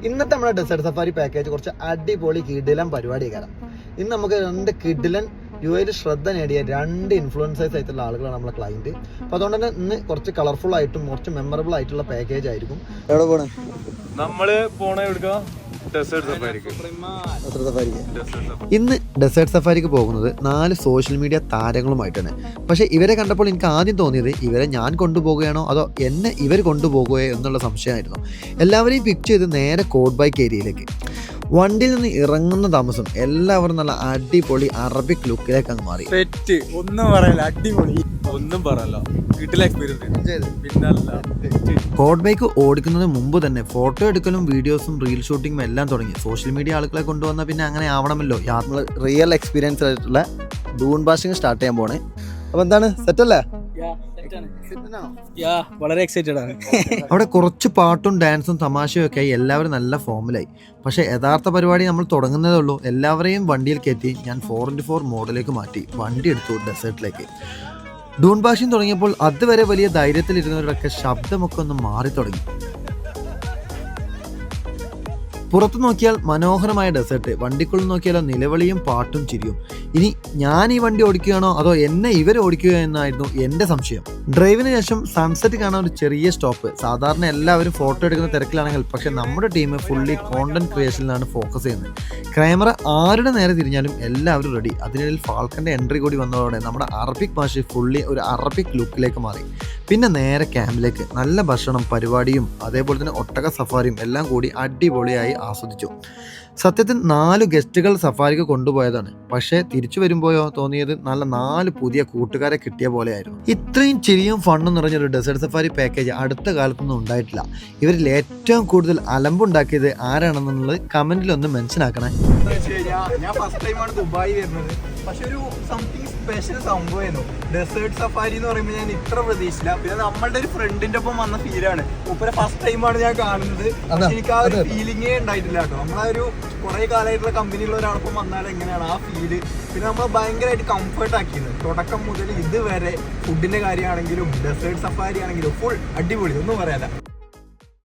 ഇന്നത്തെ നമ്മുടെ desert safari package കുറച്ച് അടിപൊളി കിടിലൻ പരിപാടിയാണ്. ഇന്ന് നമുക്ക് 2 കിടിലൻ UAE ശ്രദ്ധ നേടിയ 2 ഇൻഫ്ലുവൻസേഴ്സ് ആയിട്ടുള്ള ആളുകളാണ് നമ്മളെ ക്ലയന്റ്. അപ്പോൾ അതുകൊണ്ട് തന്നെ ഇന്ന് കുറച്ച് കളർഫുൾ ആയിട്ടും കുറച്ച് മെമ്മറബിൾ ആയിട്ടുള്ള പാക്കേജ് ആയിരിക്കും. എവിടെ പോണേ? നമ്മള് പോണ എവിടുക്ക? ഡെസേർട്ട് സഫാരിക്ക്. ഇന്ന് ഡെസേർട്ട് സഫാരിക്ക് പോകുന്നത് 4 സോഷ്യൽ മീഡിയ താരങ്ങളുമായിട്ടാണ്. പക്ഷേ ഇവരെ കണ്ടപ്പോൾ എനിക്ക് ആദ്യം തോന്നിയത് ഇവരെ ഞാൻ കൊണ്ടുപോകുകയാണോ അതോ എന്നെ ഇവർ കൊണ്ടുപോകുകയോ എന്നുള്ള സംശയമായിരുന്നു. എല്ലാവരെയും പിക്ക് ചെയ്ത് നേരെ കോഡ് ബൈക്ക് ഏരിയയിലേക്ക് വണ്ടിയിൽ നിന്ന് ഇറങ്ങുന്ന താമസം എല്ലാവരും നല്ല അടിപൊളി അറബിക് ലുക്കിലേക്ക് അങ്ങ് മാറി. ഒന്നും പറയല്ല, അടിപൊളി, ഒന്നും പറയല്ലോ, കിട്ടില്ല എക്സ്പീരിയൻസ്. പിന്നല്ല, കോഡ് ബൈക്ക് ഓടിക്കുന്നതിന് മുമ്പ് തന്നെ ഫോട്ടോ എടുക്കലും വീഡിയോസും റീൽ ഷൂട്ടിങ്ങും എല്ലാം തുടങ്ങി. സോഷ്യൽ മീഡിയ ആളുകളെ കൊണ്ടുവന്നാൽ പിന്നെ അങ്ങനെ ആവണമല്ലോ. നമ്മൾ റിയൽ എക്സ്പീരിയൻസ് ആയിട്ടുള്ള ഡൂൺ ബാഷിങ് സ്റ്റാർട്ട് ചെയ്യാൻ പോണേ. അപ്പോൾ എന്താണ്, സെറ്റല്ലേ? വളരെ എക്സൈറ്റഡ് ആണ്. അവിടെ കുറച്ച് പാട്ടും ഡാൻസും തമാശയും ഒക്കെ ആയി എല്ലാവരും നല്ല ഫോമിലായി. പക്ഷേ യഥാർത്ഥ പരിപാടി നമ്മൾ തുടങ്ങുന്നതേ ഉള്ളൂ. എല്ലാവരെയും വണ്ടിയിൽ കയറ്റി ഞാൻ 4x4 മോഡലേക്ക് മാറ്റി വണ്ടി എടുത്തു ഡെസേർട്ടിലേക്ക്. ഡൂൺ ബാഷിങ് തുടങ്ങിയപ്പോൾ അതുവരെ വലിയ ധൈര്യത്തിലിരുന്നവരുടെയൊക്കെ ശബ്ദമൊക്കെ ഒന്ന് മാറി തുടങ്ങി. പുറത്തു നോക്കിയാൽ മനോഹരമായ ഡെസേർട്ട്, വണ്ടിക്കുള്ളിൽ നോക്കിയാലോ നിലവിളിയും പാട്ടും ചിരിയും. ഇനി ഞാൻ ഈ വണ്ടി ഓടിക്കുകയാണോ അതോ എന്നെ ഇവർ ഓടിക്കുക എന്നായിരുന്നു എൻ്റെ സംശയം. ഡ്രൈവിന് ശേഷം സൺസെറ്റ് കാണാൻ ഒരു ചെറിയ സ്റ്റോപ്പ്. സാധാരണ എല്ലാവരും ഫോട്ടോ എടുക്കുന്ന തിരക്കിലാണെങ്കിൽ പക്ഷെ നമ്മുടെ ടീം ഫുള്ളി കോണ്ടന്റ് ക്രിയേഷനിലാണ് ഫോക്കസ് ചെയ്യുന്നത്. ക്യാമറ ആരുടെ നേരെ തിരിഞ്ഞാലും എല്ലാവരും റെഡി. അതിനിടയിൽ ഫാൽക്കൻ്റെ എൻട്രി കൂടി വന്നതോടെ നമ്മുടെ അറബിക് ഭാഷ ഫുള്ളി ഒരു അറബിക് ലുക്കിലേക്ക് മാറി. പിന്നെ നേരെ ക്യാമ്പിലേക്ക് നല്ല ഭക്ഷണം, പരിപാടിയും അതേപോലെ തന്നെ ഒട്ടക സഫാരിയും എല്ലാം കൂടി അടിപൊളിയായി ആസ്വദിച്ചു. സത്യത്തിൽ 4 ഗസ്റ്റുകൾ സഫാരിക്ക് കൊണ്ടുപോയതാണ്. പക്ഷേ തിരിച്ചു വരുമ്പോഴോ തോന്നിയത് നല്ല 4 പുതിയ കൂട്ടുകാരെ കിട്ടിയ പോലെയായിരുന്നു. ഇത്രയും ചിരിയും ഫണ്ണും നിറഞ്ഞൊരു ഡെസേർട്ട് സഫാരി പാക്കേജ് അടുത്ത കാലത്തൊന്നും ഉണ്ടായിട്ടില്ല. ഇവരിൽ ഏറ്റവും കൂടുതൽ അലമ്പുണ്ടാക്കിയത് ആരാണെന്നുള്ളത് കമന്റിലൊന്ന് മെൻഷൻ ആക്കണേ. ഞാൻ ഫസ്റ്റ് ടൈമാണ് ദുബായി വരുന്നത്. പക്ഷെ ഒരു സംതിങ് സ്പെഷ്യൽ സംഭവമായിരുന്നു ഡെസേർട്ട് സഫാരി എന്ന് പറയുമ്പോൾ. ഞാൻ ഇത്ര പ്രതീക്ഷിച്ചില്ല. പിന്നെ നമ്മളുടെ ഒരു ഫ്രണ്ടിന്റെ ഒപ്പം വന്ന ഫീലാണ്. മൂപ്പരെ ഫസ്റ്റ് ടൈമാണ് ഞാൻ കാണുന്നത്. എനിക്ക് ആ ഒരു ഫീലിംഗേ ഉണ്ടായിട്ടില്ല കേട്ടോ. നമ്മളൊരു കുറെ കാലമായിട്ടുള്ള കമ്പനിയുള്ള ഒരാളൊപ്പം വന്നാൽ എങ്ങനെയാണ് ആ ഫീല്. പിന്നെ നമ്മൾ ഭയങ്കരമായിട്ട് കംഫർട്ട് ആക്കിയത് തുടക്കം മുതൽ ഇതുവരെ. ഫുഡിന്റെ കാര്യമാണെങ്കിലും ഡെസേർട്ട് സഫാരി ആണെങ്കിലും ഫുൾ അടിപൊളി, ഒന്നും പറയാല്ല.